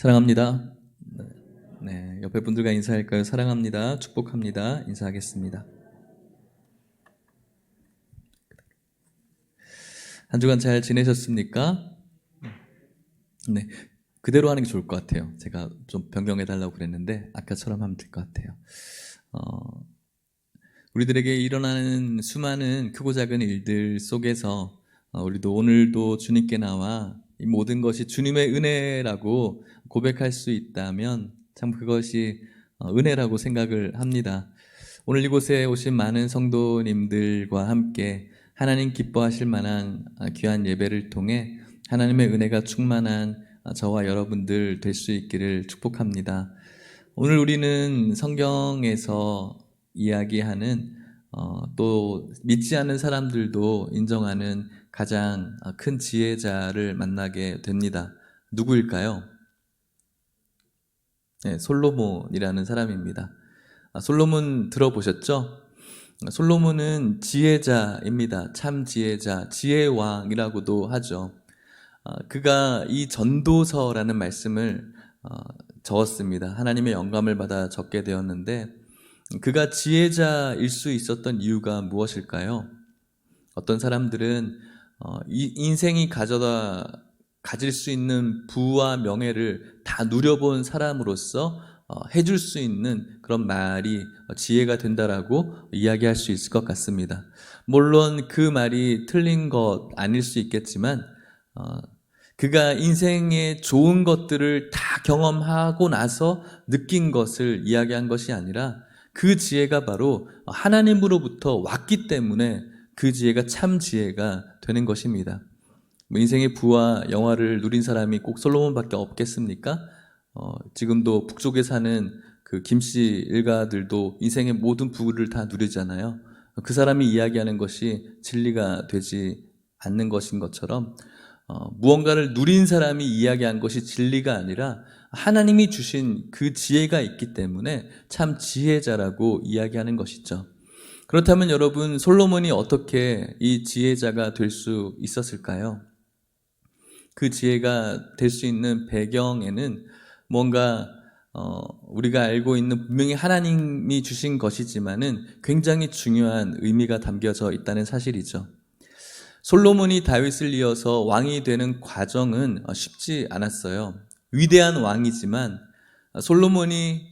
사랑합니다. 네, 옆에 분들과 인사할까요? 사랑합니다. 축복합니다. 인사하겠습니다. 한 주간 잘 지내셨습니까? 네, 그대로 하는 게 좋을 것 같아요. 제가 좀 변경해달라고 그랬는데 아까처럼 하면 될 것 같아요. 우리들에게 일어나는 수많은 크고 작은 일들 속에서 우리도 오늘도 주님께 나와 이 모든 것이 주님의 은혜라고 고백할 수 있다면 참 그것이 은혜라고 생각을 합니다. 오늘 이곳에 오신 많은 성도님들과 함께 하나님 기뻐하실 만한 귀한 예배를 통해 하나님의 은혜가 충만한 저와 여러분들 될 수 있기를 축복합니다. 오늘 우리는 성경에서 이야기하는 또 믿지 않는 사람들도 인정하는 가장 큰 지혜자를 만나게 됩니다. 누구일까요? 네, 솔로몬이라는 사람입니다. 솔로몬 들어보셨죠? 솔로몬은 지혜자입니다. 참 지혜자, 지혜왕이라고도 하죠. 그가 이 전도서라는 말씀을 적었습니다. 하나님의 영감을 받아 적게 되었는데 그가 지혜자일 수 있었던 이유가 무엇일까요? 어떤 사람들은 인생이 가질 수 있는 부와 명예를 다 누려본 사람으로서 해줄 수 있는 그런 말이 지혜가 된다라고 이야기할 수 있을 것 같습니다. 물론 그 말이 틀린 것 아닐 수 있겠지만 그가 인생의 좋은 것들을 다 경험하고 나서 느낀 것을 이야기한 것이 아니라 그 지혜가 바로 하나님으로부터 왔기 때문에 그 지혜가 참 지혜가 되는 것입니다. 인생의 부와 영화를 누린 사람이 꼭 솔로몬밖에 없겠습니까? 지금도 북쪽에 사는 그 김씨 일가들도 인생의 모든 부를 다 누리잖아요. 그 사람이 이야기하는 것이 진리가 되지 않는 것인 것처럼 무언가를 누린 사람이 이야기한 것이 진리가 아니라 하나님이 주신 그 지혜가 있기 때문에 참 지혜자라고 이야기하는 것이죠. 그렇다면 여러분, 솔로몬이 어떻게 이 지혜자가 될 수 있었을까요? 그 지혜가 될 수 있는 배경에는 뭔가 우리가 알고 있는 분명히 하나님이 주신 것이지만은 굉장히 중요한 의미가 담겨져 있다는 사실이죠. 솔로몬이 다윗을 이어서 왕이 되는 과정은 쉽지 않았어요. 위대한 왕이지만 솔로몬이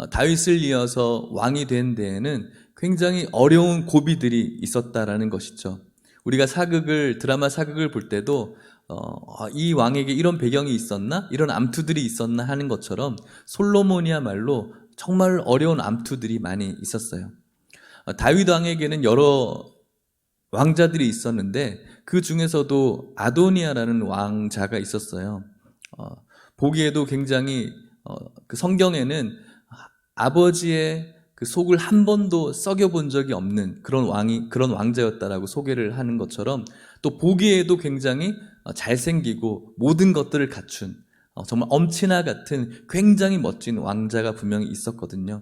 다윗을 이어서 왕이 된 데에는 굉장히 어려운 고비들이 있었다라는 것이죠. 우리가 드라마 사극을 볼 때도 이 왕에게 이런 배경이 있었나? 이런 암투들이 있었나 하는 것처럼 솔로몬이야말로 정말 어려운 암투들이 많이 있었어요. 다윗 왕에게는 여러 왕자들이 있었는데 그 중에서도 아도니아라는 왕자가 있었어요. 보기에도 굉장히 그 성경에는 아버지의 그 속을 한 번도 썩여본 적이 없는 그런 왕자였다라고 소개를 하는 것처럼 또 보기에도 굉장히 잘생기고 모든 것들을 갖춘 정말 엄친아 같은 굉장히 멋진 왕자가 분명히 있었거든요.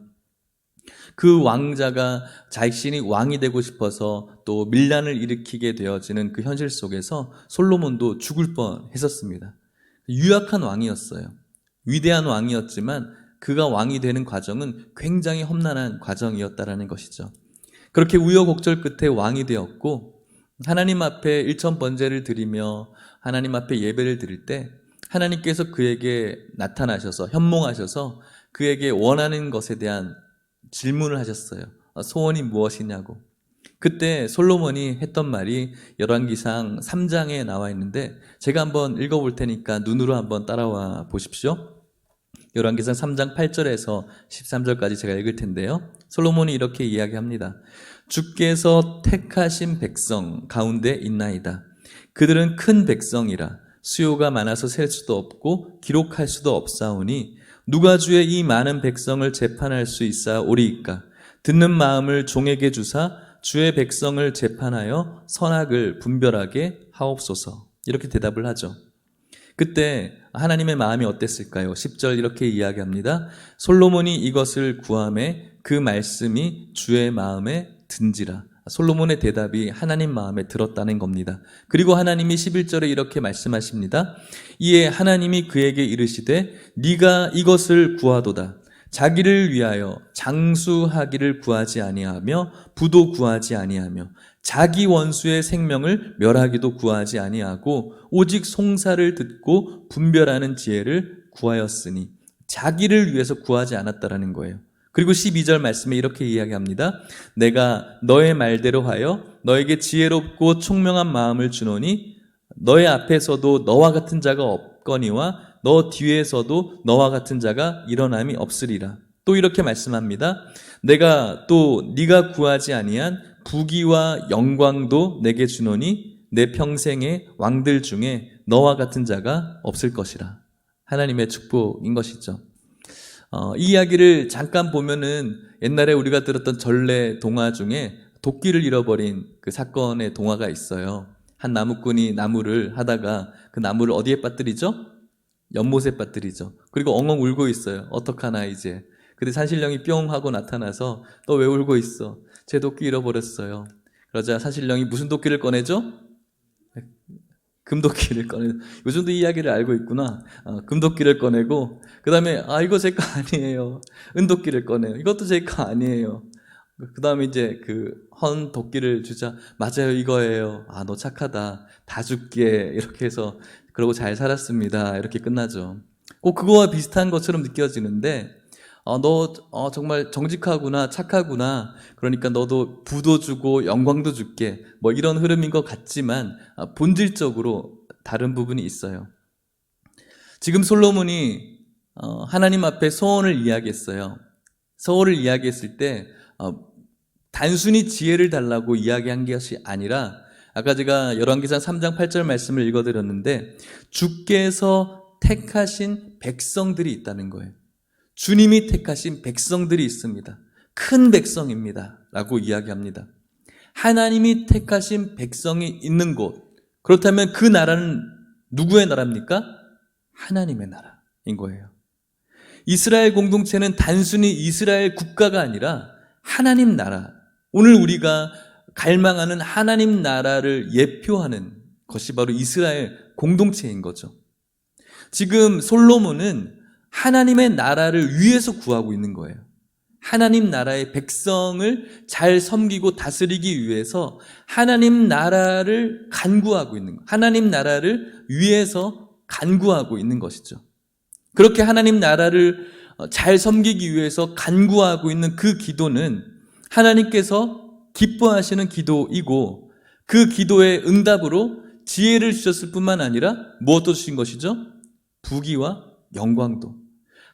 그 왕자가 자신이 왕이 되고 싶어서 또 밀란을 일으키게 되어지는 그 현실 속에서 솔로몬도 죽을 뻔했었습니다. 유약한 왕이었어요. 위대한 왕이었지만 그가 왕이 되는 과정은 굉장히 험난한 과정이었다라는 것이죠. 그렇게 우여곡절 끝에 왕이 되었고 하나님 앞에 일천번제를 드리며 하나님 앞에 예배를 드릴 때 하나님께서 그에게 나타나셔서 현몽하셔서 그에게 원하는 것에 대한 질문을 하셨어요. 소원이 무엇이냐고. 그때 솔로몬이 했던 말이 열왕기상 3장에 나와 있는데 제가 한번 읽어볼 테니까 눈으로 한번 따라와 보십시오. 열왕기상 3장 8절에서 13절까지 제가 읽을 텐데요. 솔로몬이 이렇게 이야기합니다. 주께서 택하신 백성 가운데 있나이다. 그들은 큰 백성이라 수요가 많아서 셀 수도 없고 기록할 수도 없사오니 누가 주의 이 많은 백성을 재판할 수 있사오리이까. 듣는 마음을 종에게 주사 주의 백성을 재판하여 선악을 분별하게 하옵소서. 이렇게 대답을 하죠. 그때 하나님의 마음이 어땠을까요? 10절 이렇게 이야기합니다. 솔로몬이 이것을 구하매 그 말씀이 주의 마음에 든지라. 솔로몬의 대답이 하나님 마음에 들었다는 겁니다. 그리고 하나님이 11절에 이렇게 말씀하십니다. 이에 하나님이 그에게 이르시되 네가 이것을 구하도다. 자기를 위하여 장수하기를 구하지 아니하며 부도 구하지 아니하며 자기 원수의 생명을 멸하기도 구하지 아니하고 오직 송사를 듣고 분별하는 지혜를 구하였으니 자기를 위해서 구하지 않았다라는 거예요. 그리고 12절 말씀에 이렇게 이야기합니다. 내가 너의 말대로 하여 너에게 지혜롭고 총명한 마음을 주노니 너의 앞에서도 너와 같은 자가 없거니와 너 뒤에서도 너와 같은 자가 일어남이 없으리라. 또 이렇게 말씀합니다. 내가 또 네가 구하지 아니한 부귀와 영광도 내게 주노니 내 평생의 왕들 중에 너와 같은 자가 없을 것이라. 하나님의 축복인 것이죠. 이 이야기를 잠깐 보면은 옛날에 우리가 들었던 전래 동화 중에 도끼를 잃어버린 그 사건의 동화가 있어요. 한 나무꾼이 나무를 하다가 그 나무를 어디에 빠뜨리죠? 연못에 빠뜨리죠. 그리고 엉엉 울고 있어요. 어떡하나 이제. 근데 산신령이 뿅 하고 나타나서 너 왜 울고 있어? 제 도끼 잃어버렸어요. 그러자 산신령이 무슨 도끼를 꺼내죠? 금도끼를 꺼내. 요즘도 이 이야기를 알고 있구나. 금도끼를 꺼내고 그 다음에 이거 제 거 아니에요. 은도끼를 꺼내요. 이것도 제 거 아니에요. 그 다음에 이제 그 헌 도끼를 주자. 맞아요, 이거예요. 너 착하다. 다 줄게. 이렇게 해서 그러고 잘 살았습니다. 이렇게 끝나죠. 꼭 그거와 비슷한 것처럼 느껴지는데 너 정말 정직하구나, 착하구나. 그러니까 너도 부도 주고 영광도 줄게. 뭐 이런 흐름인 것 같지만 본질적으로 다른 부분이 있어요. 지금 솔로몬이 하나님 앞에 소원을 이야기했어요. 소원을 이야기했을 때 단순히 지혜를 달라고 이야기한 것이 아니라 아까 제가 열왕기상 3장 8절 말씀을 읽어드렸는데 주께서 택하신 백성들이 있다는 거예요. 주님이 택하신 백성들이 있습니다. 큰 백성입니다. 라고 이야기합니다. 하나님이 택하신 백성이 있는 곳. 그렇다면 그 나라는 누구의 나라입니까? 하나님의 나라인 거예요. 이스라엘 공동체는 단순히 이스라엘 국가가 아니라 하나님 나라. 오늘 우리가 갈망하는 하나님 나라를 예표하는 것이 바로 이스라엘 공동체인 거죠. 지금 솔로몬은 하나님의 나라를 위해서 구하고 있는 거예요. 하나님 나라의 백성을 잘 섬기고 다스리기 위해서 하나님 나라를 간구하고 있는 거예요. 하나님 나라를 위해서 간구하고 있는 것이죠. 그렇게 하나님 나라를 잘 섬기기 위해서 간구하고 있는 그 기도는 하나님께서 기뻐하시는 기도이고 그 기도의 응답으로 지혜를 주셨을 뿐만 아니라 무엇도 주신 것이죠? 부귀와 영광도.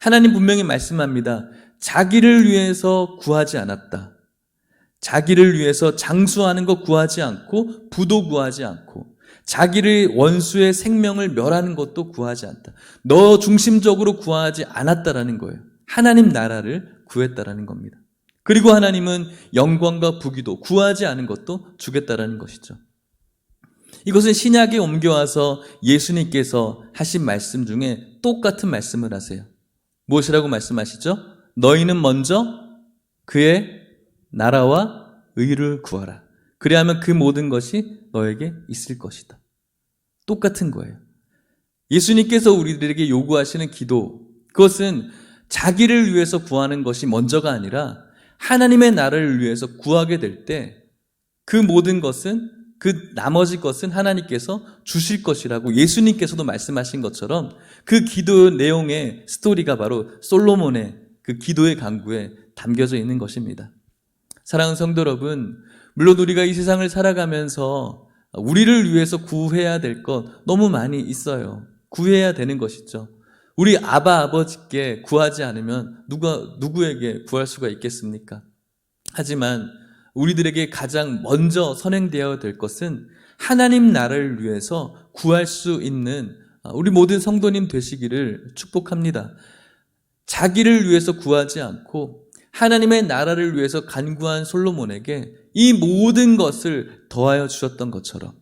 하나님 분명히 말씀합니다. 자기를 위해서 구하지 않았다. 자기를 위해서 장수하는 것 구하지 않고 부도 구하지 않고 자기를 원수의 생명을 멸하는 것도 구하지 않다. 너 중심적으로 구하지 않았다라는 거예요. 하나님 나라를 구했다라는 겁니다. 그리고 하나님은 영광과 부귀도 구하지 않은 것도 주겠다라는 것이죠. 이것은 신약에 옮겨와서 예수님께서 하신 말씀 중에 똑같은 말씀을 하세요. 무엇이라고 말씀하시죠? 너희는 먼저 그의 나라와 의를 구하라. 그리하면 그 모든 것이 너에게 있을 것이다. 똑같은 거예요. 예수님께서 우리들에게 요구하시는 기도, 그것은 자기를 위해서 구하는 것이 먼저가 아니라 하나님의 나라를 위해서 구하게 될 때 그 모든 것은, 그 나머지 것은 하나님께서 주실 것이라고 예수님께서도 말씀하신 것처럼 그 기도 내용의 스토리가 바로 솔로몬의 그 기도의 강구에 담겨져 있는 것입니다. 사랑하는 성도 여러분, 물론 우리가 이 세상을 살아가면서 우리를 위해서 구해야 될 것 너무 많이 있어요. 구해야 되는 것이죠. 우리 아버지께 구하지 않으면 누구에게 구할 수가 있겠습니까? 하지만 우리들에게 가장 먼저 선행되어야 될 것은 하나님 나라를 위해서 구할 수 있는 우리 모든 성도님 되시기를 축복합니다. 자기를 위해서 구하지 않고 하나님의 나라를 위해서 간구한 솔로몬에게 이 모든 것을 더하여 주셨던 것처럼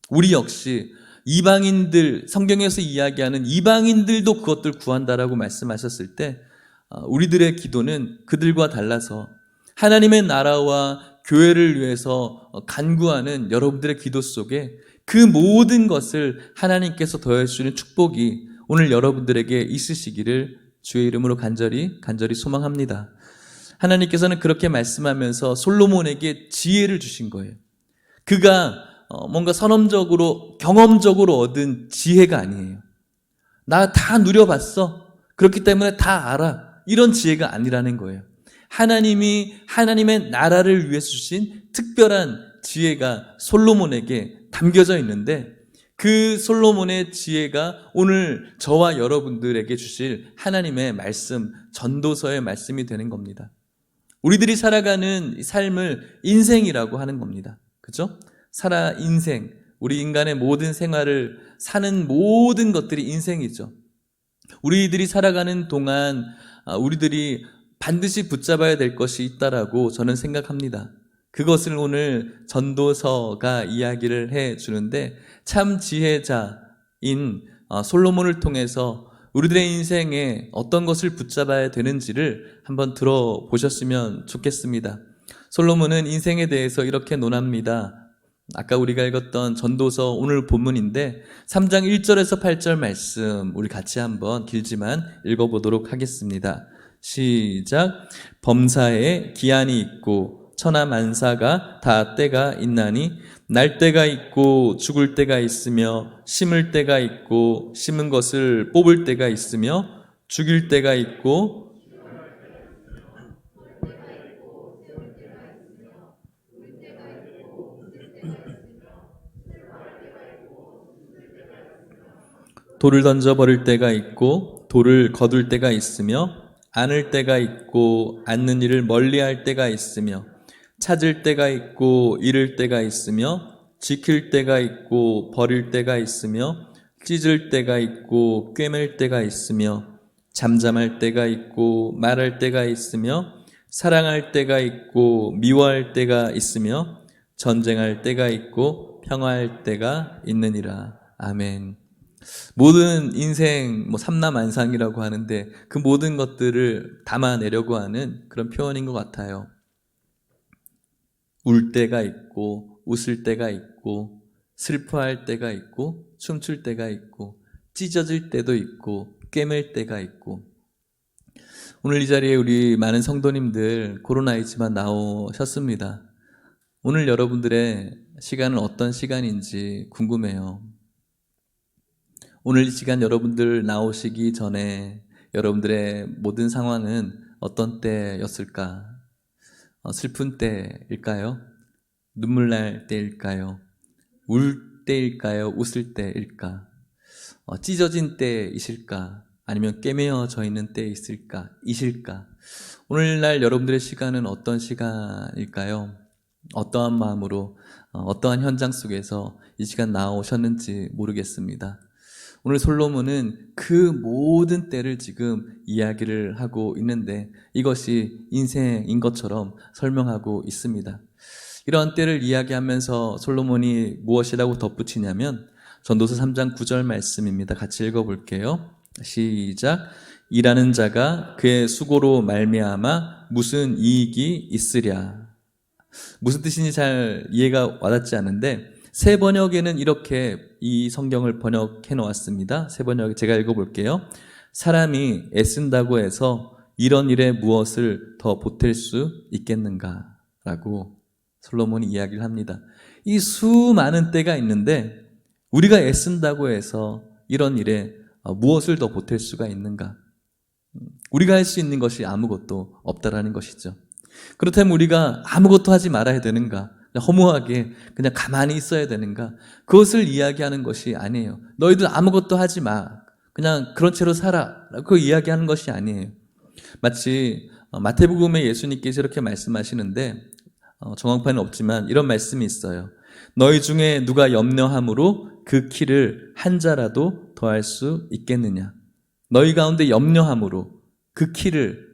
우리 역시 이방인들, 성경에서 이야기하는 이방인들도 그것들 구한다라고 말씀하셨을 때 우리들의 기도는 그들과 달라서 하나님의 나라와 교회를 위해서 간구하는 여러분들의 기도 속에 그 모든 것을 하나님께서 더해 주시는 축복이 오늘 여러분들에게 있으시기를 주의 이름으로 간절히 소망합니다. 하나님께서는 그렇게 말씀하면서 솔로몬에게 지혜를 주신 거예요. 그가 뭔가 선험적으로 경험적으로 얻은 지혜가 아니에요. 나 다 누려봤어. 그렇기 때문에 다 알아. 이런 지혜가 아니라는 거예요. 하나님이 하나님의 나라를 위해서 주신 특별한 지혜가 솔로몬에게 담겨져 있는데 그 솔로몬의 지혜가 오늘 저와 여러분들에게 주실 하나님의 말씀, 전도서의 말씀이 되는 겁니다. 우리들이 살아가는 삶을 인생이라고 하는 겁니다. 그죠? 인생. 우리 인간의 모든 생활을 사는 모든 것들이 인생이죠. 우리들이 살아가는 동안 우리들이 반드시 붙잡아야 될 것이 있다라고 저는 생각합니다. 그것을 오늘 전도서가 이야기를 해 주는데 참 지혜자인 솔로몬을 통해서 우리들의 인생에 어떤 것을 붙잡아야 되는지를 한번 들어보셨으면 좋겠습니다. 솔로몬은 인생에 대해서 이렇게 논합니다. 아까 우리가 읽었던 전도서 오늘 본문인데 3장 1절에서 8절 말씀 우리 같이 한번 길지만 읽어보도록 하겠습니다. 시작. 범사에 기한이 있고 천하만사가 다 때가 있나니 날 때가 있고 죽을 때가 있으며 심을 때가 있고 심은 것을 뽑을 때가 있으며 죽일 때가 있고 돌을 던져버릴 때가 있고 돌을 거둘 때가 있으며 안을 때가 있고 앉는 일을 멀리할 때가 있으며 찾을 때가 있고 잃을 때가 있으며 지킬 때가 있고 버릴 때가 있으며 찢을 때가 있고 꿰맬 때가 있으며 잠잠할 때가 있고 말할 때가 있으며 사랑할 때가 있고 미워할 때가 있으며 전쟁할 때가 있고 평화할 때가 있느니라. 아멘. 모든 인생 삼라만상이라고 하는데 그 모든 것들을 담아내려고 하는 그런 표현인 것 같아요. 울 때가 있고 웃을 때가 있고 슬퍼할 때가 있고 춤출 때가 있고 찢어질 때도 있고 꿰맬 때가 있고 오늘 이 자리에 우리 많은 성도님들 코로나이지만 나오셨습니다. 오늘 여러분들의 시간은 어떤 시간인지 궁금해요. 오늘 이 시간 여러분들 나오시기 전에 여러분들의 모든 상황은 어떤 때였을까? 슬픈 때일까요? 눈물 날 때일까요? 울 때일까요? 웃을 때일까? 찢어진 때이실까? 아니면 꿰매어져 있는 이실까? 오늘날 여러분들의 시간은 어떤 시간일까요? 어떠한 마음으로 어떠한 현장 속에서 이 시간 나오셨는지 모르겠습니다. 오늘 솔로몬은 그 모든 때를 지금 이야기를 하고 있는데 이것이 인생인 것처럼 설명하고 있습니다. 이러한 때를 이야기하면서 솔로몬이 무엇이라고 덧붙이냐면 전도서 3장 9절 말씀입니다. 같이 읽어볼게요. 시작. 일하는 자가 그의 수고로 말미암아 무슨 이익이 있으랴. 무슨 뜻인지 잘 이해가 와닿지 않은데 새 번역에는 이렇게 이 성경을 번역해 놓았습니다. 새 번역 제가 읽어볼게요. 사람이 애쓴다고 해서 이런 일에 무엇을 더 보탤 수 있겠는가? 라고 솔로몬이 이야기를 합니다. 이 수많은 때가 있는데 우리가 애쓴다고 해서 이런 일에 무엇을 더 보탤 수가 있는가? 우리가 할 수 있는 것이 아무것도 없다라는 것이죠. 그렇다면 우리가 아무것도 하지 말아야 되는가? 허무하게 그냥 가만히 있어야 되는가? 그것을 이야기하는 것이 아니에요. 너희들 아무것도 하지 마. 그냥 그런 채로 살아. 라고 이야기하는 것이 아니에요. 마치 마태복음에 예수님께서 이렇게 말씀하시는데 정확판은 없지만 이런 말씀이 있어요. 너희 중에 누가 염려함으로 그 키를 한 자라도 더할 수 있겠느냐? 너희 가운데 염려함으로 그 키를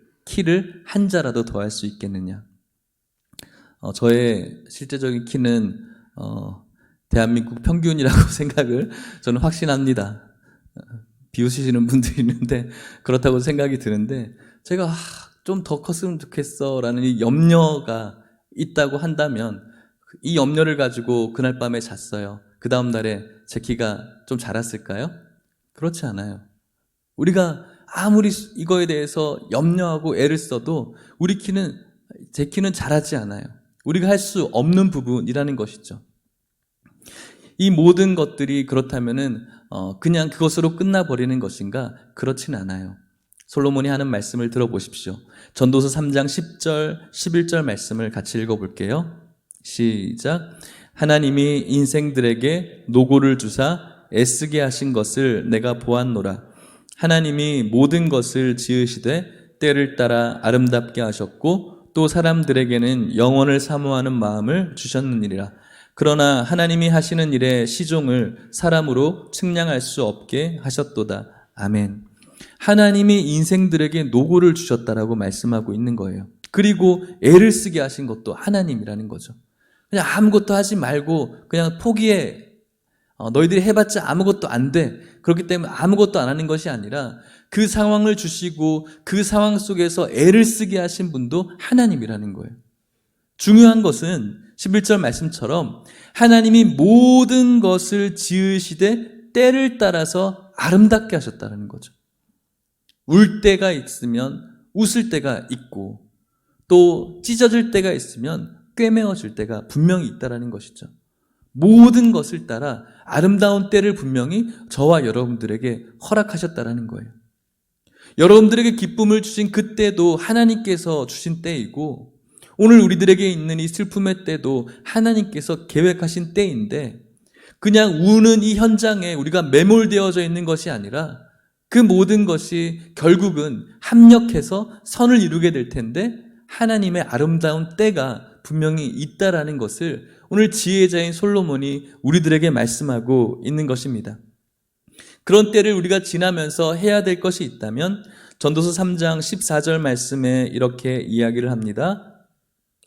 한 자라도 더할 수 있겠느냐? 저의 실제적인 키는 대한민국 평균이라고 생각을 저는 확신합니다. 비웃으시는 분들이 있는데 그렇다고 생각이 드는데 제가 좀 더 컸으면 좋겠어 라는 이 염려가 있다고 한다면 이 염려를 가지고 그날 밤에 잤어요. 그 다음 날에 제 키가 좀 자랐을까요? 그렇지 않아요. 우리가 아무리 이거에 대해서 염려하고 애를 써도 제 키는 자라지 않아요. 우리가 할 수 없는 부분이라는 것이죠. 이 모든 것들이 그렇다면은 그냥 그것으로 끝나버리는 것인가? 그렇진 않아요. 솔로몬이 하는 말씀을 들어보십시오. 전도서 3장 10절, 11절 말씀을 같이 읽어볼게요. 시작. 하나님이 인생들에게 노고를 주사 애쓰게 하신 것을 내가 보았노라. 하나님이 모든 것을 지으시되 때를 따라 아름답게 하셨고 또 사람들에게는 영원을 사모하는 마음을 주셨느니라. 그러나 하나님이 하시는 일의 시종을 사람으로 측량할 수 없게 하셨도다. 아멘. 하나님이 인생들에게 노고를 주셨다라고 말씀하고 있는 거예요. 그리고 애를 쓰게 하신 것도 하나님이라는 거죠. 그냥 아무것도 하지 말고 그냥 포기해. 너희들이 해봤자 아무것도 안 돼. 그렇기 때문에 아무것도 안 하는 것이 아니라 그 상황을 주시고 그 상황 속에서 애를 쓰게 하신 분도 하나님이라는 거예요. 중요한 것은 11절 말씀처럼 하나님이 모든 것을 지으시되 때를 따라서 아름답게 하셨다는 거죠. 울 때가 있으면 웃을 때가 있고 또 찢어질 때가 있으면 꿰매어질 때가 분명히 있다는 것이죠. 모든 것을 따라 아름다운 때를 분명히 저와 여러분들에게 허락하셨다는 거예요. 여러분들에게 기쁨을 주신 그 때도 하나님께서 주신 때이고 오늘 우리들에게 있는 이 슬픔의 때도 하나님께서 계획하신 때인데 그냥 우는 이 현장에 우리가 매몰되어져 있는 것이 아니라 그 모든 것이 결국은 합력해서 선을 이루게 될 텐데 하나님의 아름다운 때가 분명히 있다라는 것을 오늘 지혜자인 솔로몬이 우리들에게 말씀하고 있는 것입니다. 그런 때를 우리가 지나면서 해야 될 것이 있다면 전도서 3장 14절 말씀에 이렇게 이야기를 합니다.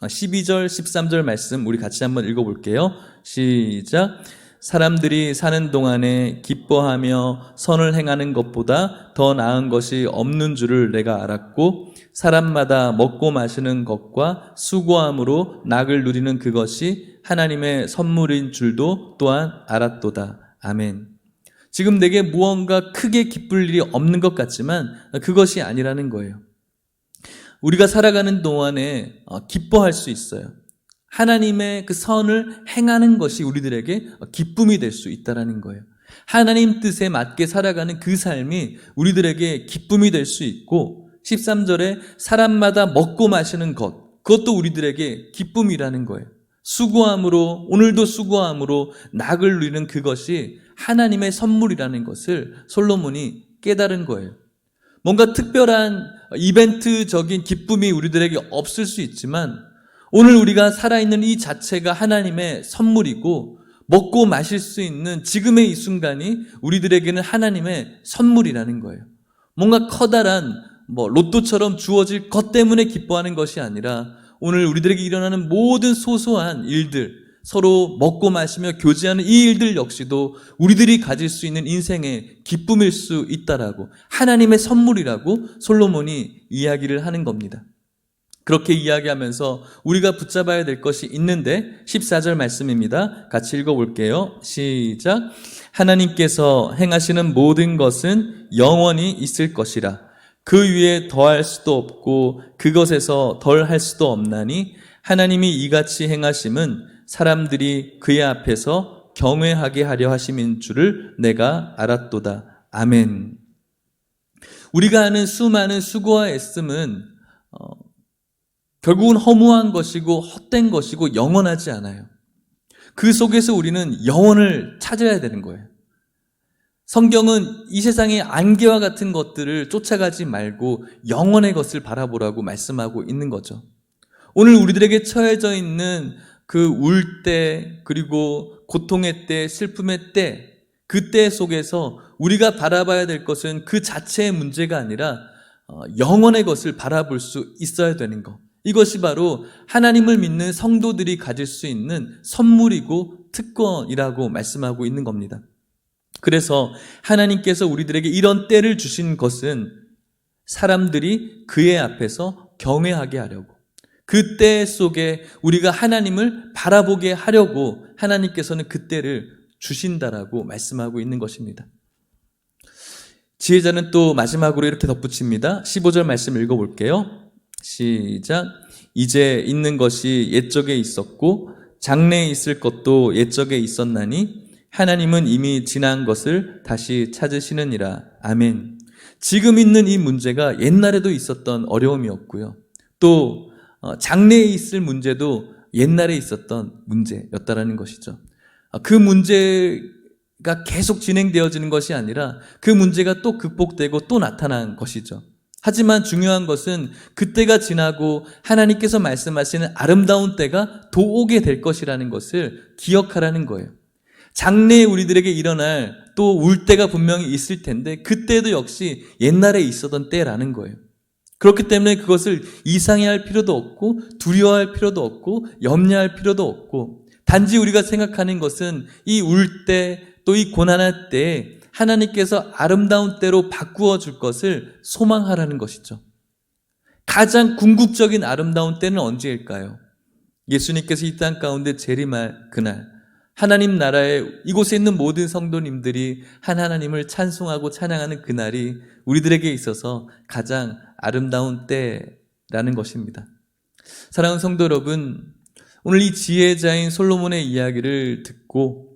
12절, 13절 말씀 우리 같이 한번 읽어볼게요. 시작. 사람들이 사는 동안에 기뻐하며 선을 행하는 것보다 더 나은 것이 없는 줄을 내가 알았고 사람마다 먹고 마시는 것과 수고함으로 낙을 누리는 그것이 하나님의 선물인 줄도 또한 알았도다. 아멘. 지금 내게 무언가 크게 기쁠 일이 없는 것 같지만 그것이 아니라는 거예요. 우리가 살아가는 동안에 기뻐할 수 있어요. 하나님의 그 선을 행하는 것이 우리들에게 기쁨이 될 수 있다는 거예요. 하나님 뜻에 맞게 살아가는 그 삶이 우리들에게 기쁨이 될 수 있고 13절에 사람마다 먹고 마시는 것, 그것도 우리들에게 기쁨이라는 거예요. 수고함으로, 오늘도 수고함으로 낙을 누리는 그것이 하나님의 선물이라는 것을 솔로몬이 깨달은 거예요. 뭔가 특별한 이벤트적인 기쁨이 우리들에게 없을 수 있지만 오늘 우리가 살아있는 이 자체가 하나님의 선물이고 먹고 마실 수 있는 지금의 이 순간이 우리들에게는 하나님의 선물이라는 거예요. 뭔가 커다란 로또처럼 주어질 것 때문에 기뻐하는 것이 아니라 오늘 우리들에게 일어나는 모든 소소한 일들, 서로 먹고 마시며 교제하는 이 일들 역시도 우리들이 가질 수 있는 인생의 기쁨일 수 있다라고, 하나님의 선물이라고 솔로몬이 이야기를 하는 겁니다. 그렇게 이야기하면서 우리가 붙잡아야 될 것이 있는데 14절 말씀입니다. 같이 읽어볼게요. 시작. 하나님께서 행하시는 모든 것은 영원히 있을 것이라. 그 위에 더할 수도 없고 그것에서 덜할 수도 없나니 하나님이 이같이 행하심은 사람들이 그의 앞에서 경외하게 하려 하심인 줄을 내가 알았도다. 아멘. 우리가 하는 수많은 수고와 애씀은 결국은 허무한 것이고 헛된 것이고 영원하지 않아요. 그 속에서 우리는 영혼을 찾아야 되는 거예요. 성경은 이 세상의 안개와 같은 것들을 쫓아가지 말고 영혼의 것을 바라보라고 말씀하고 있는 거죠. 오늘 우리들에게 처해져 있는 그 울 때, 그리고 고통의 때, 슬픔의 때, 그 때 속에서 우리가 바라봐야 될 것은 그 자체의 문제가 아니라 영혼의 것을 바라볼 수 있어야 되는 것. 이것이 바로 하나님을 믿는 성도들이 가질 수 있는 선물이고 특권이라고 말씀하고 있는 겁니다. 그래서 하나님께서 우리들에게 이런 때를 주신 것은 사람들이 그의 앞에서 경외하게 하려고, 그때 속에 우리가 하나님을 바라보게 하려고 하나님께서는 그때를 주신다라고 말씀하고 있는 것입니다. 지혜자는 또 마지막으로 이렇게 덧붙입니다. 15절 말씀 읽어볼게요. 시작. 이제 있는 것이 옛적에 있었고 장래에 있을 것도 옛적에 있었나니 하나님은 이미 지난 것을 다시 찾으시느니라. 아멘. 지금 있는 이 문제가 옛날에도 있었던 어려움이었고요. 또 장래에 있을 문제도 옛날에 있었던 문제였다라는 것이죠. 그 문제가 계속 진행되어지는 것이 아니라 그 문제가 또 극복되고 또 나타난 것이죠. 하지만 중요한 것은 그때가 지나고 하나님께서 말씀하시는 아름다운 때가 또 오게 될 것이라는 것을 기억하라는 거예요. 장래에 우리들에게 일어날 또 울 때가 분명히 있을 텐데 그때도 역시 옛날에 있었던 때라는 거예요. 그렇기 때문에 그것을 이상해할 필요도 없고 두려워할 필요도 없고 염려할 필요도 없고 단지 우리가 생각하는 것은 이 울 때 또 이 고난할 때에 하나님께서 아름다운 때로 바꾸어 줄 것을 소망하라는 것이죠. 가장 궁극적인 아름다운 때는 언제일까요? 예수님께서 이 땅 가운데 재림할 그날, 하나님 나라에 이곳에 있는 모든 성도님들이 하나님을 찬송하고 찬양하는 그날이 우리들에게 있어서 가장 아름다운 때라는 것입니다. 사랑하는 성도 여러분, 오늘 이 지혜자인 솔로몬의 이야기를 듣고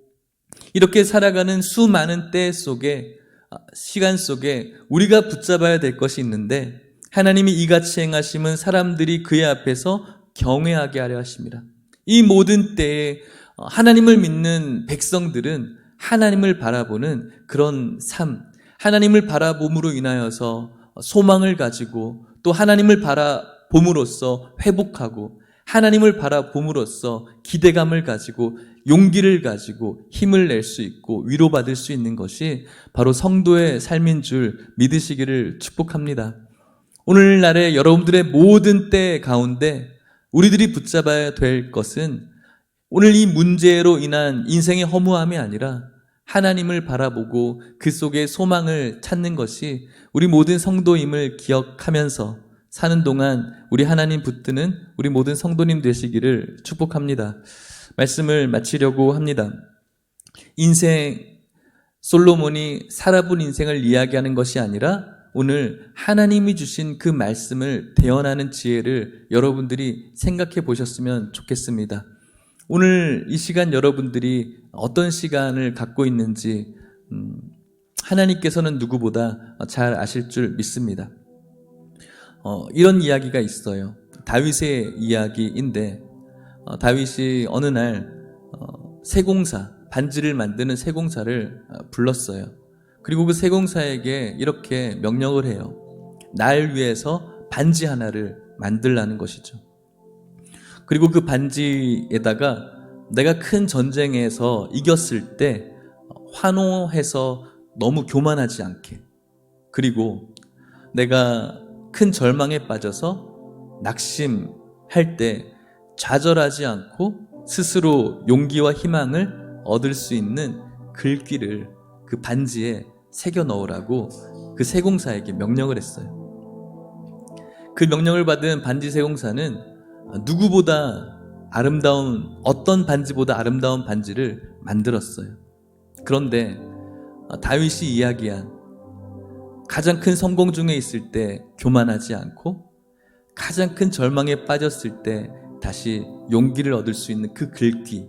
이렇게 살아가는 수많은 때 속에, 시간 속에 우리가 붙잡아야 될 것이 있는데 하나님이 이같이 행하심은 사람들이 그의 앞에서 경외하게 하려 하십니다. 이 모든 때에 하나님을 믿는 백성들은 하나님을 바라보는 그런 삶, 하나님을 바라봄으로 인하여서 소망을 가지고 또 하나님을 바라봄으로써 회복하고 하나님을 바라봄으로써 기대감을 가지고 용기를 가지고 힘을 낼 수 있고 위로받을 수 있는 것이 바로 성도의 삶인 줄 믿으시기를 축복합니다. 오늘날의 여러분들의 모든 때 가운데 우리들이 붙잡아야 될 것은 오늘 이 문제로 인한 인생의 허무함이 아니라 하나님을 바라보고 그 속에 소망을 찾는 것이 우리 모든 성도임을 기억하면서 사는 동안 우리 하나님 붙드는 우리 모든 성도님 되시기를 축복합니다. 말씀을 마치려고 합니다. 인생, 솔로몬이 살아본 인생을 이야기하는 것이 아니라 오늘 하나님이 주신 그 말씀을 대언하는 지혜를 여러분들이 생각해 보셨으면 좋겠습니다. 오늘 이 시간 여러분들이 어떤 시간을 갖고 있는지 하나님께서는 누구보다 잘 아실 줄 믿습니다. 이런 이야기가 있어요. 다윗의 이야기인데 다윗이 어느 날 세공사, 반지를 만드는 세공사를 불렀어요. 그리고 그 세공사에게 이렇게 명령을 해요. 날 위해서 반지 하나를 만들라는 것이죠. 그리고 그 반지에다가 내가 큰 전쟁에서 이겼을 때 환호해서 너무 교만하지 않게, 그리고 내가 큰 절망에 빠져서 낙심할 때 좌절하지 않고 스스로 용기와 희망을 얻을 수 있는 글귀를 그 반지에 새겨 넣으라고 그 세공사에게 명령을 했어요. 그 명령을 받은 반지 세공사는 누구보다 아름다운, 어떤 반지보다 아름다운 반지를 만들었어요. 그런데 다윗이 이야기한 가장 큰 성공 중에 있을 때 교만하지 않고 가장 큰 절망에 빠졌을 때 다시 용기를 얻을 수 있는 그 글귀,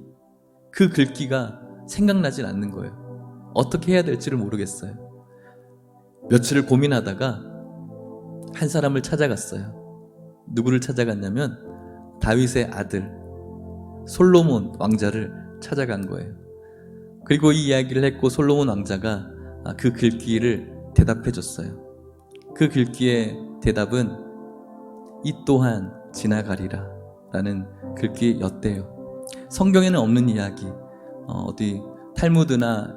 그 글귀가 생각나질 않는 거예요. 어떻게 해야 될지를 모르겠어요. 며칠을 고민하다가 한 사람을 찾아갔어요. 누구를 찾아갔냐면 다윗의 아들 솔로몬 왕자를 찾아간 거예요. 그리고 이 이야기를 했고 솔로몬 왕자가 그 글귀를 대답해 줬어요. 그 글귀의 대답은 이 또한 지나가리라 라는 글귀였대요. 성경에는 없는 이야기, 어디 탈무드나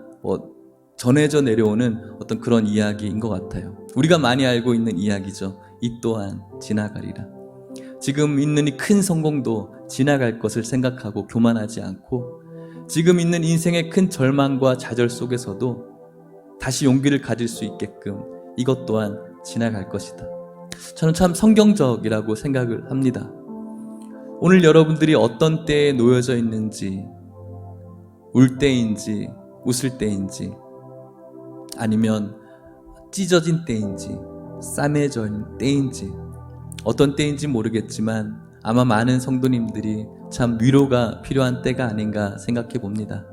전해져 내려오는 어떤 그런 이야기인 것 같아요. 우리가 많이 알고 있는 이야기죠. 이 또한 지나가리라. 지금 있는 이 큰 성공도 지나갈 것을 생각하고 교만하지 않고 지금 있는 인생의 큰 절망과 좌절 속에서도 다시 용기를 가질 수 있게끔 이것 또한 지나갈 것이다. 저는 참 성경적이라고 생각을 합니다. 오늘 여러분들이 어떤 때에 놓여져 있는지, 울 때인지 웃을 때인지, 아니면 찢어진 때인지 싸매진 때인지, 어떤 때인지 모르겠지만 아마 많은 성도님들이 참 위로가 필요한 때가 아닌가 생각해 봅니다.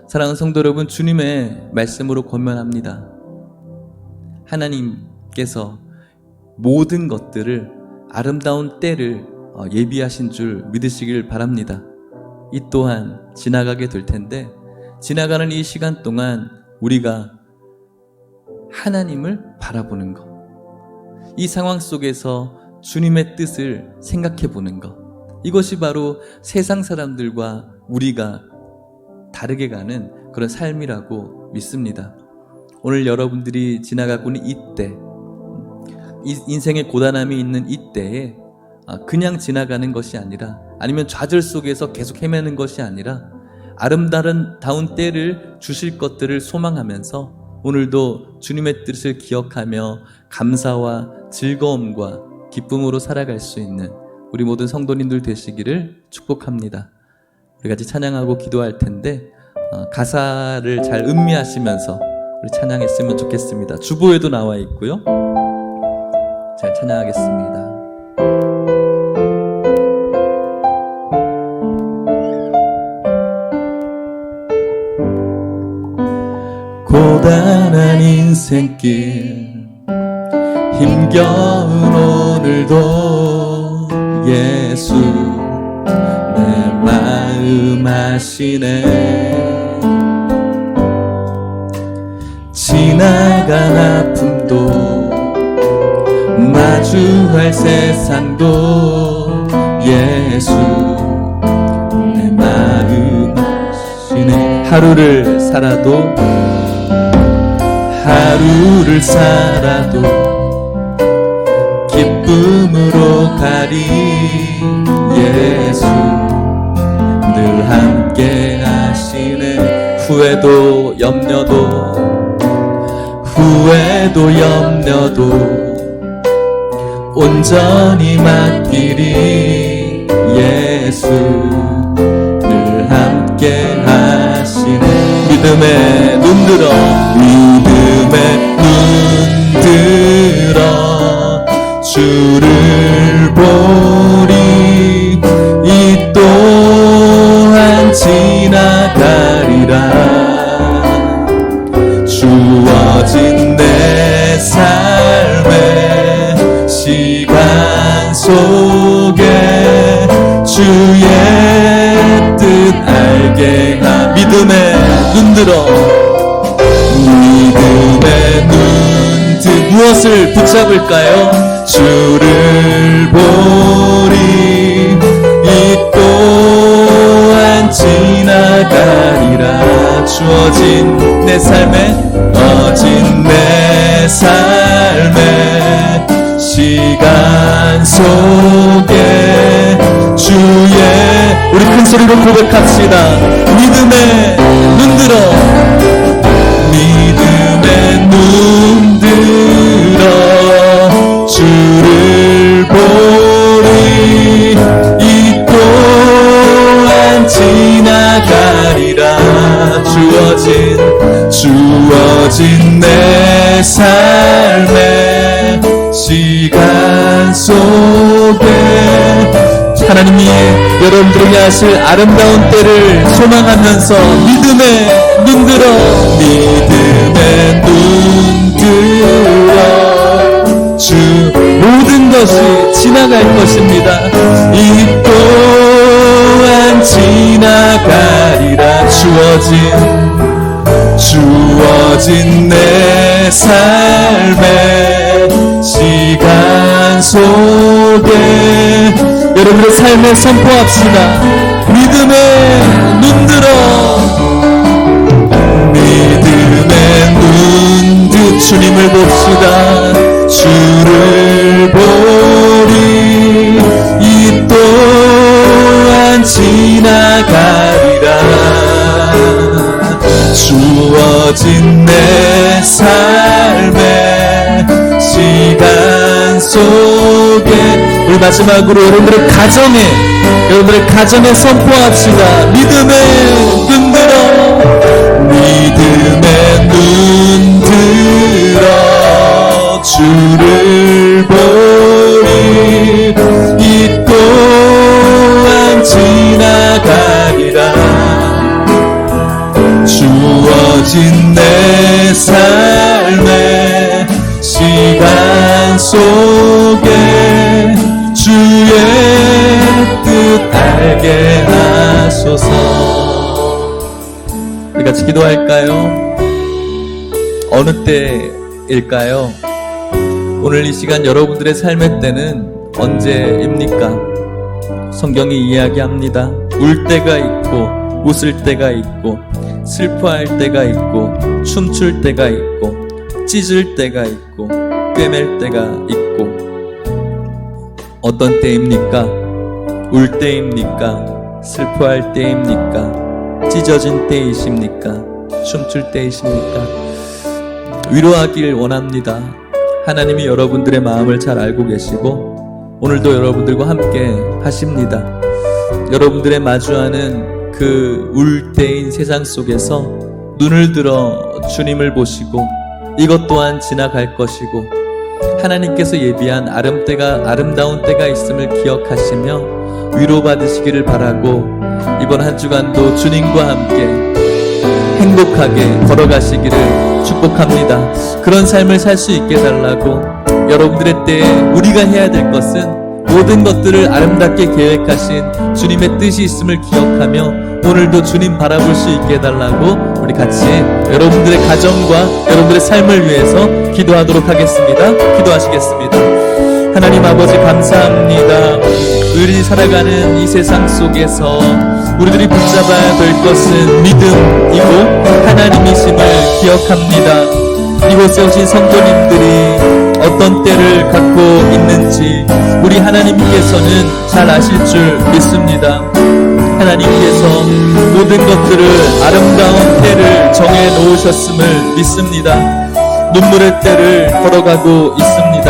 사랑하는 성도 여러분, 주님의 말씀으로 권면합니다. 하나님께서 모든 것들을, 아름다운 때를 예비하신 줄 믿으시길 바랍니다. 이 또한 지나가게 될 텐데, 지나가는 이 시간 동안 우리가 하나님을 바라보는 것, 이 상황 속에서 주님의 뜻을 생각해 보는 것, 이것이 바로 세상 사람들과 우리가 다르게 가는 그런 삶이라고 믿습니다. 오늘 여러분들이 지나가고 있는 이때, 인생의 고단함이 있는 이때에 그냥 지나가는 것이 아니라, 아니면 좌절 속에서 계속 헤매는 것이 아니라 아름다운 때를 주실 것들을 소망하면서 오늘도 주님의 뜻을 기억하며 감사와 즐거움과 기쁨으로 살아갈 수 있는 우리 모든 성도님들 되시기를 축복합니다. 우리 같이 찬양하고 기도할 텐데 가사를 잘 음미하시면서 우리 찬양했으면 좋겠습니다. 주보에도 나와 있고요. 잘 찬양하겠습니다. 고단한 인생길 힘겨운 오늘도 예수 내 마음 아시네. 지나간 아픔도 마주할 세상도 예수 내 마음 아시네. 하루를 살아도 기쁨으로 가리 예수 늘 함께 하시네. 후회도 염려도 온전히 맡기리 예수 늘 함께 하시네. 믿음에 눈들어 주를 보리. 이 또한 지나가리라. 주어진 내 삶의 시간 속에 주의 뜻 알게 하. 믿음에 눈들 무엇을 붙잡을까요? 주를 보리. 이 또한 지나가리라. 주어진 내 삶의 시간 속에 주의, 우리 큰 소리로 고백합시다. 믿음에 눈들어 주를 보리. 이 또한 지나가리라. 주어진 내 삶의 시간 속에 하나님이 여러분들에게 하실 아름다운 때를 소망하면서 믿음에 눈들어 주 모든 것이 지나갈 것입니다. 이 또한 지나가리라. 주어진 내 삶의 시간 속에 여러분의 삶에 선포합시다. 믿음에 눈들 주님을 봅시다. 주를 보리. 이 또한 지나가리라. 주어진 내 삶의 시간 속에 우리 우리 마지막으로 여러분들의 가정에 선포합시다. 믿음의 눈 들어 주를 보리. 이 또한 지나가리라. 주어진 내 삶의 시간 속에 주의 뜻 알게 하소서. 우리 같이 기도할까요? 어느 때일까요? 오늘 이 시간 여러분들의 삶의 때는 언제입니까? 성경이 이야기합니다. 울 때가 있고 웃을 때가 있고 슬퍼할 때가 있고 춤출 때가 있고 찢을 때가 있고 꿰맬 때가 있고. 어떤 때입니까? 울 때입니까? 슬퍼할 때입니까? 찢어진 때이십니까? 춤출 때이십니까? 위로하길 원합니다. 하나님이 여러분들의 마음을 잘 알고 계시고 오늘도 여러분들과 함께 하십니다. 여러분들의 마주하는 그 울 때인 세상 속에서 눈을 들어 주님을 보시고 이것 또한 지나갈 것이고 하나님께서 예비한 아름다운 때가 있음을 기억하시며 위로받으시기를 바라고 이번 한 주간도 주님과 함께 행복하게 걸어가시기를 축복합니다. 그런 삶을 살 수 있게 달라고 여러분들의 때에 우리가 해야 될 것은 모든 것들을 아름답게 계획하신 주님의 뜻이 있음을 기억하며 오늘도 주님 바라볼 수 있게 해달라고 우리 같이 여러분들의 가정과 여러분들의 삶을 위해서 기도하도록 하겠습니다. 기도하시겠습니다. 하나님 아버지 감사합니다. 우리 살아가는 이 세상 속에서 우리들이 붙잡아야 될 것은 믿음이고 하나님이심을 기억합니다. 이곳에 오신 성도님들이 어떤 때를 갖고 있는지 우리 하나님께서는 잘 아실 줄 믿습니다. 하나님께서 모든 것들을 아름다운 때를 정해 놓으셨음을 믿습니다. 눈물의 때를 걸어가고 있습니다.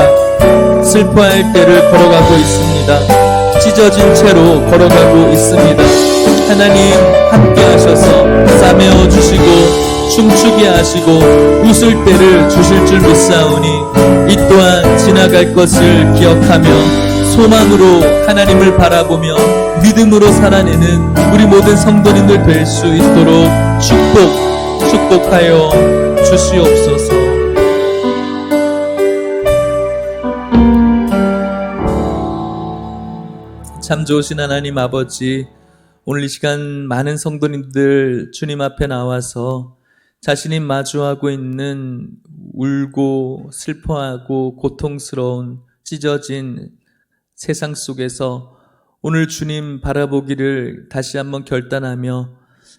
슬퍼할 때를 걸어가고 있습니다. 찢어진 채로 걸어가고 있습니다. 하나님 함께 하셔서 싸매어 주시고 춤추게 하시고 웃을 때를 주실 줄 믿사오니 이 또한 지나갈 것을 기억하며 소망으로 하나님을 바라보며 믿음으로 살아내는 우리 모든 성도님들 될 수 있도록 축복하여 주시옵소서. 참 좋으신 하나님 아버지, 오늘 이 시간 많은 성도님들 주님 앞에 나와서 자신이 마주하고 있는 울고 슬퍼하고 고통스러운 찢어진 세상 속에서 오늘 주님 바라보기를 다시 한번 결단하며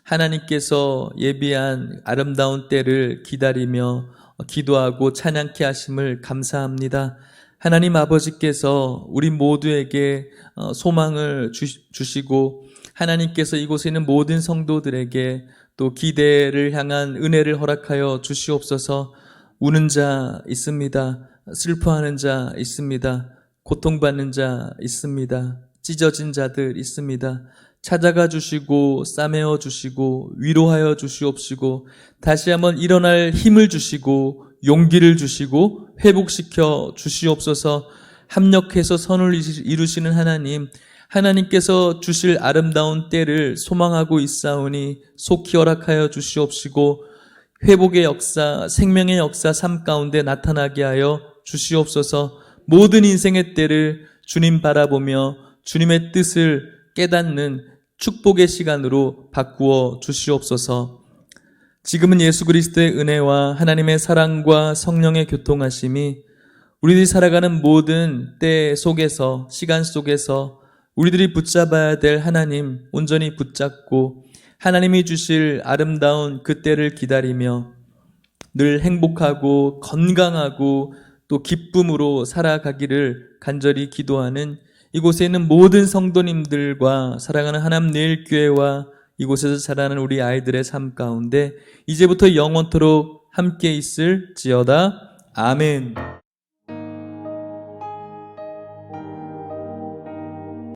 하나님께서 예비한 아름다운 때를 기다리며 기도하고 찬양케 하심을 감사합니다. 하나님 아버지께서 우리 모두에게 소망을 주시고 하나님께서 이곳에 있는 모든 성도들에게 또 기대를 향한 은혜를 허락하여 주시옵소서. 우는 자 있습니다. 슬퍼하는 자 있습니다. 고통받는 자 있습니다. 찢어진 자들 있습니다. 찾아가 주시고 싸매어 주시고 위로하여 주시옵시고 다시 한번 일어날 힘을 주시고 용기를 주시고 회복시켜 주시옵소서. 합력해서 선을 이루시는 하나님께서 주실 아름다운 때를 소망하고 있사오니 속히 허락하여 주시옵시고 회복의 역사, 생명의 역사 삶 가운데 나타나게 하여 주시옵소서. 모든 인생의 때를 주님 바라보며 주님의 뜻을 깨닫는 축복의 시간으로 바꾸어 주시옵소서. 지금은 예수 그리스도의 은혜와 하나님의 사랑과 성령의 교통하심이 우리들이 살아가는 모든 때 속에서, 시간 속에서 우리들이 붙잡아야 될 하나님 온전히 붙잡고 하나님이 주실 아름다운 그 때를 기다리며 늘 행복하고 건강하고 또 기쁨으로 살아가기를 간절히 기도하는 이곳에 있는 모든 성도님들과 사랑하는 하나님 내일교회와 이곳에서 자라는 우리 아이들의 삶 가운데 이제부터 영원토록 함께 있을지어다. 아멘.